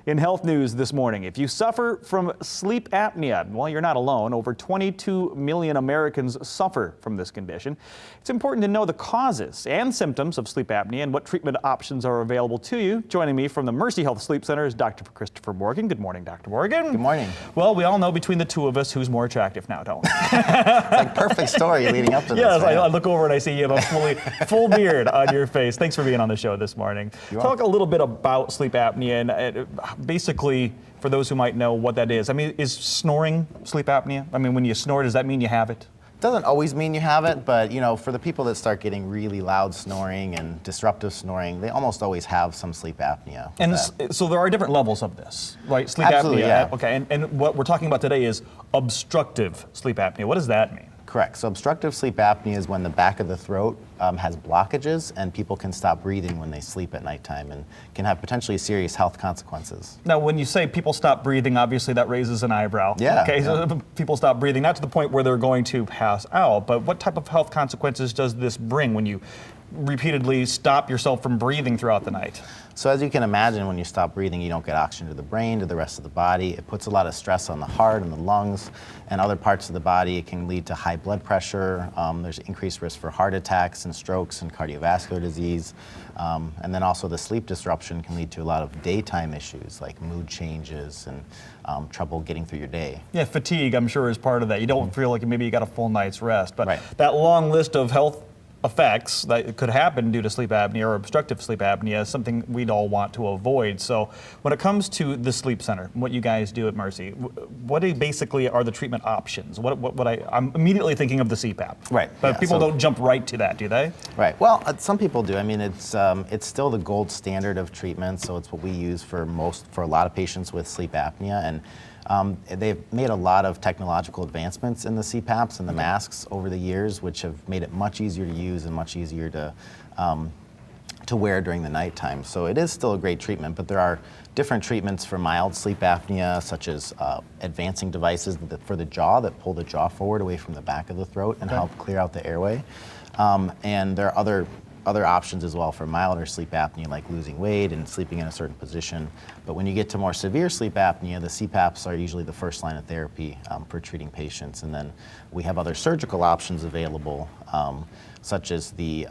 In health news this morning, if you suffer from sleep apnea, well, you're not alone. Over 22 million Americans suffer from this condition. It's important to know the causes and symptoms of sleep apnea and what treatment options are available to you. Joining me from the Mercy Health Sleep Center is Dr. Christopher Morgan. Good morning, Dr. Morgan. Good morning. Well, we all know between the two of us who's more attractive now, don't we? It's like perfect story leading up to this. Yes, right? I look over and I see you have a full beard on your face. Thanks for being on the show this morning. Talk a little bit about sleep apnea and basically, for those who might know what that is. I mean, is snoring sleep apnea? I mean, when you snore, does that mean you have it? Doesn't always mean you have it, but you know, for the people that start getting really loud snoring and disruptive snoring, they almost always have some sleep apnea. And so there are different levels of this, right? Sleep Absolutely, apnea. yeah. Okay, and what we're talking about today is obstructive sleep apnea. What does that mean? Correct. So obstructive sleep apnea is when the back of the throat has blockages and people can stop breathing when they sleep at nighttime and can have potentially serious health consequences. Now, when you say people stop breathing, obviously that raises an eyebrow. Yeah. Okay, so people stop breathing, not to the point where they're going to pass out, but what type of health consequences does this bring when you repeatedly stop yourself from breathing throughout the night? So as you can imagine, when you stop breathing, you don't get oxygen to the brain, to the rest of the body. It puts a lot of stress on the heart and the lungs and other parts of the body. It can lead to high blood pressure. There's increased risk for heart attacks and strokes and cardiovascular disease. And then also the sleep disruption can lead to a lot of daytime issues like mood changes and trouble getting through your day. Yeah, fatigue, I'm sure, is part of that. You don't feel like maybe you got a full night's rest, but Right. that long list of health effects that could happen due to sleep apnea or obstructive sleep apnea is something we'd all want to avoid. So when it comes to the sleep center, what you guys do at Mercy, what basically are the treatment options? I'm immediately thinking of the CPAP. Right. But yeah, people don't jump right to that, do they? Right. Well, some people do. I mean, it's still the gold standard of treatment, so it's what we use for a lot of patients with sleep apnea. And they've made a lot of technological advancements in the CPAPs and the masks over the years, which have made it much easier to use and much easier to wear during the nighttime. So it is still a great treatment, but there are different treatments for mild sleep apnea, such as advancing devices for the jaw that pull the jaw forward away from the back of the throat and help clear out the airway. And there are other options as well for milder sleep apnea, like losing weight and sleeping in a certain position. But when you get to more severe sleep apnea, the CPAPs are usually the first line of therapy for treating patients. And then we have other surgical options available, such as the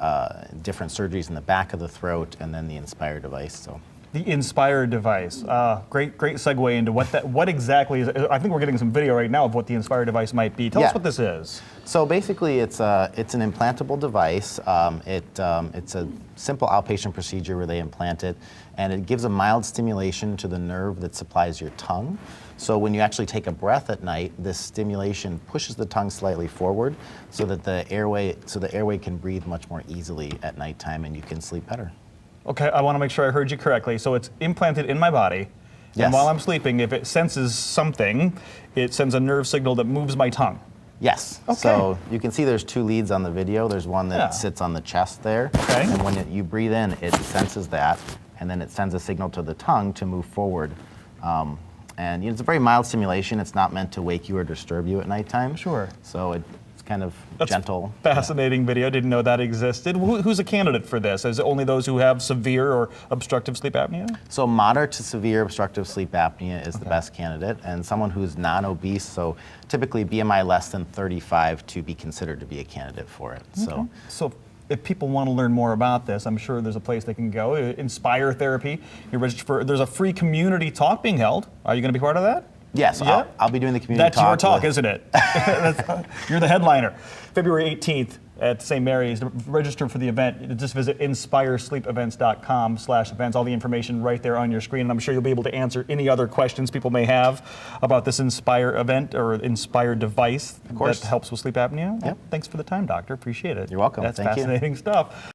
different surgeries in the back of the throat and then the Inspire device. So. The Inspire device. Great segue into what exactly is. I think we're getting some video right now of what the Inspire device might be. Tell us what this is. So basically, it's an implantable device. It's a simple outpatient procedure where they implant it, and it gives a mild stimulation to the nerve that supplies your tongue. So when you actually take a breath at night, this stimulation pushes the tongue slightly forward, so that the airway can breathe much more easily at nighttime, and you can sleep better. Okay, I want to make sure I heard you correctly. So it's implanted in my body, and while I'm sleeping, if it senses something, it sends a nerve signal that moves my tongue. Yes. Okay. So you can see there's two leads on the video. There's one that sits on the chest there, and when you breathe in, it senses that, and then it sends a signal to the tongue to move forward. And it's a very mild stimulation. It's not meant to wake you or disturb you at nighttime. Sure. So it's kind of gentle. Fascinating video. Didn't know that existed. Who's a candidate for this? Is it only those who have severe or obstructive sleep apnea? So moderate to severe obstructive sleep apnea is the best candidate, and someone who's non-obese, so typically BMI less than 35 to be considered to be a candidate for it. So if people want to learn more about this, I'm sure there's a place they can go. Inspire Therapy. You're registered for. There's a free community talk being held. Are you going to be part of that? Yes, Yeah? I'll be doing the community talk. That's your talk, isn't it? You're the headliner. February 18th at St. Mary's. To register for the event, just visit inspiresleepevents.com/events. All the information right there on your screen. And I'm sure you'll be able to answer any other questions people may have about this Inspire event or Inspire device that helps with sleep apnea. Yep. Thanks for the time, Doctor. Appreciate it. You're welcome. That's Thank you. fascinating stuff.